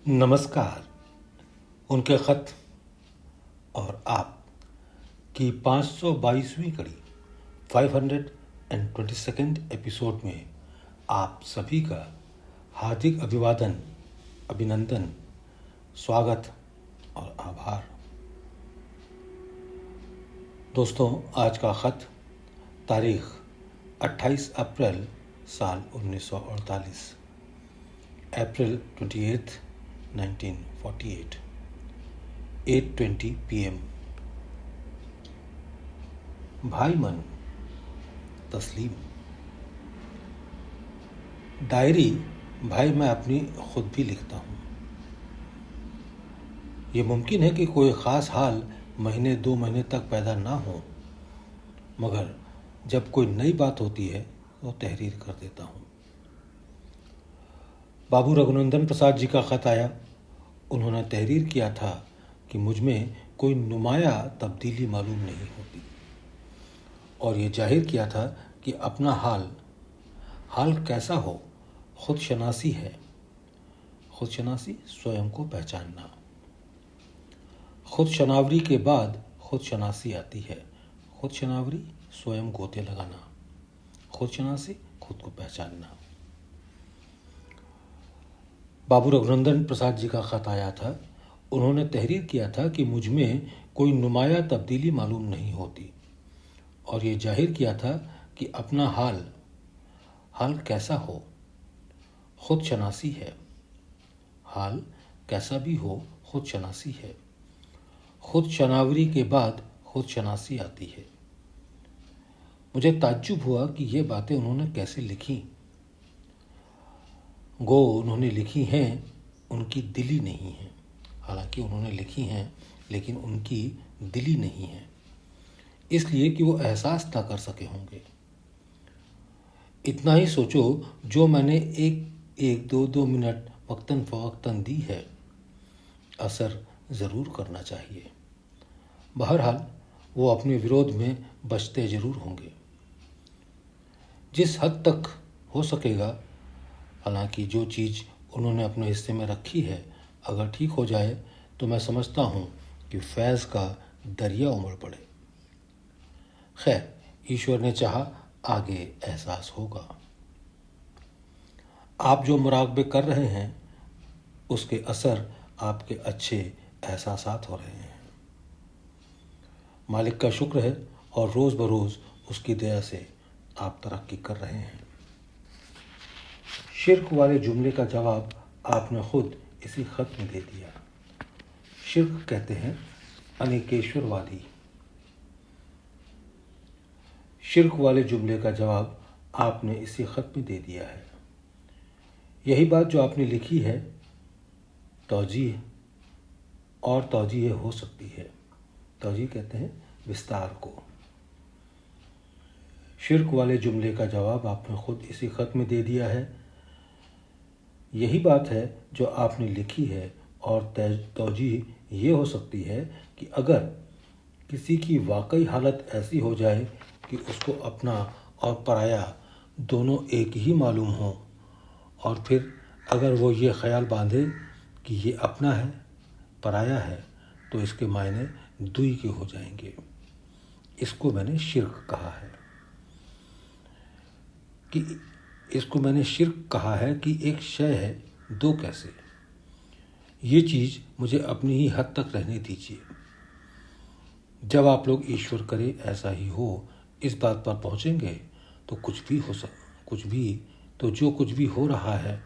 नमस्कार। उनके ख़त और आप की 522वीं कड़ी 522nd एपिसोड में आप सभी का हार्दिक अभिवादन, अभिनंदन, स्वागत और आभार। दोस्तों, आज का ख़त तारीख 28 अप्रैल साल 1948, अप्रैल 28, 1948, 8:20 PM। भाई मन, तस्लीम। डायरी भाई मैं अपनी खुद भी लिखता हूँ। ये मुमकिन है कि कोई ख़ास हाल महीने 2 महीने तक पैदा ना हो, मगर जब कोई नई बात होती है तो तहरीर कर देता हूँ। बाबू रघुनंदन प्रसाद जी का ख़त आया। उन्होंने तहरीर किया था कि मुझ में कोई नुमाया तब्दीली मालूम नहीं होती, और ये जाहिर किया था कि अपना हाल कैसा हो, खुद शनासी है। खुद शनासी स्वयं को पहचानना। खुद शनावरी के बाद खुद शनासी आती है। खुद शनावरी स्वयं गोते लगाना, खुद शनासी खुद को पहचानना। बाबू रघुनंदन प्रसाद जी का ख़त आया था। उन्होंने तहरीर किया था कि मुझ में कोई नुमाया तब्दीली मालूम नहीं होती, और ये जाहिर किया था कि अपना हाल कैसा हो, खुद शनासी है। हाल कैसा भी हो, खुद शनासी है। खुद शनावरी के बाद खुद शनासी आती है। मुझे ताज्जुब हुआ कि ये बातें उन्होंने कैसे लिखी। गो उन्होंने लिखी हैं, उनकी दिली नहीं है। हालांकि उन्होंने लिखी हैं, लेकिन उनकी दिली नहीं है, इसलिए कि वो एहसास ना कर सके होंगे। इतना ही सोचो, जो मैंने एक दो मिनट वक्तन फ़वक्तन दी है, असर ज़रूर करना चाहिए। बहरहाल वो अपने विरोध में बचते ज़रूर होंगे, जिस हद तक हो सकेगा। हालांकि जो चीज़ उन्होंने अपने हिस्से में रखी है, अगर ठीक हो जाए तो मैं समझता हूँ कि फैज़ का दरिया उमड़ पड़े। खैर, ईश्वर ने चाहा, आगे एहसास होगा। आप जो मुराकबे कर रहे हैं, उसके असर आपके अच्छे एहसासात हो रहे हैं। मालिक का शुक्र है, और रोज़ बरोज़ उसकी दया से आप तरक्की कर रहे हैं। शिर्क वाले जुमले का जवाब आपने खुद इसी खत में दे दिया। शिर्क कहते हैं अनेकेश्वरवादी। शिर्क वाले जुमले का जवाब आपने इसी खत में दे दिया है। यही बात जो आपने लिखी है, तौजीह और तौजीह हो सकती है। तौजीह कहते हैं विस्तार को। शिर्क वाले जुमले का जवाब आपने खुद इसी खत में दे दिया है। यही बात है जो आपने लिखी है, और तौजीह ये हो सकती है कि अगर किसी की वाकई हालत ऐसी हो जाए कि उसको अपना और पराया दोनों एक ही मालूम हो, और फिर अगर वो ये ख्याल बांधे कि ये अपना है, पराया है, तो इसके मायने दुई के हो जाएंगे। इसको मैंने शिर्क कहा है कि एक शय है, दो कैसे। ये चीज़ मुझे अपनी ही हद तक रहने दीजिए। जब आप लोग ईश्वर करे ऐसा ही हो, इस बात पर पहुँचेंगे तो जो कुछ भी हो रहा है,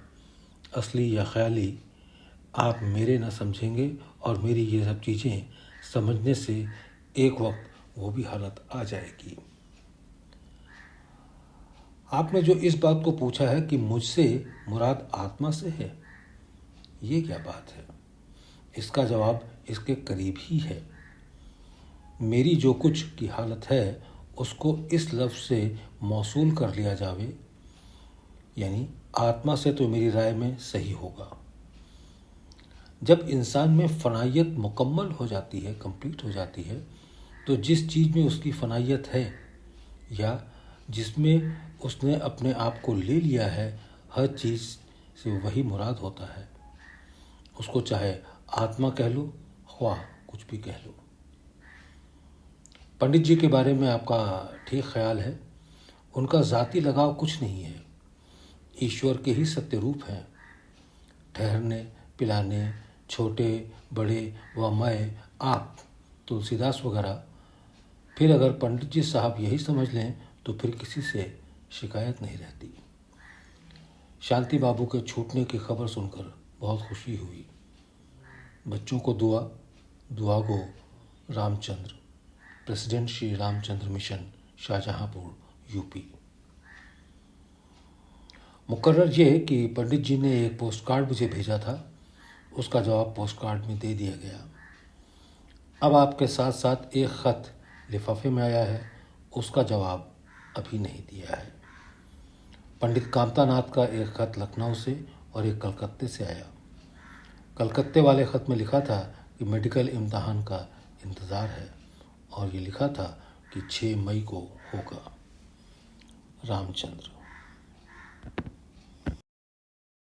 असली या ख्याली, आप मेरे न समझेंगे, और मेरी ये सब चीज़ें समझने से एक वक्त वो भी हालत आ जाएगी। आपने जो इस बात को पूछा है कि मुझसे मुराद आत्मा से है, ये क्या बात है? इसका जवाब इसके करीब ही है। मेरी जो कुछ की हालत है, उसको इस लफ्ज़ से मौसूल कर लिया जावे, यानी आत्मा से, तो मेरी राय में सही होगा। जब इंसान में फ़नाइयत मुकम्मल हो जाती है, कंप्लीट हो जाती है, तो जिस चीज़ में उसकी फ़नाइयत है या जिसमें उसने अपने आप को ले लिया है, हर चीज़ से वही मुराद होता है। उसको चाहे आत्मा कह लो, ख्वाह कुछ भी कह लो। पंडित जी के बारे में आपका ठीक ख्याल है। उनका ज़ाती लगाव कुछ नहीं है, ईश्वर के ही सत्य रूप हैं। ठहरने, पिलाने, छोटे बड़े व मैं, आप, तुलसीदास वगैरह। फिर अगर पंडित जी साहब यही समझ लें तो फिर किसी से शिकायत नहीं रहती। शांति बाबू के छूटने की खबर सुनकर बहुत खुशी हुई। बच्चों को दुआ को Ramchandra, president Shri Ramchandra mission, Shahjahanpur, UP. मुकर्रर ये कि पंडित जी ने एक पोस्ट कार्ड मुझे भेजा था, उसका जवाब पोस्ट कार्ड में दे दिया गया। अब आपके साथ साथ एक ख़त लिफाफे में आया है, उसका जवाब अभी नहीं दिया है। पंडित कामतानाथ का एक ख़त लखनऊ से और एक कलकत्ते से आया। कलकत्ते वाले ख़त में लिखा था कि मेडिकल इम्तहान का इंतज़ार है, और ये लिखा था कि 6 मई को होगा। रामचंद्र।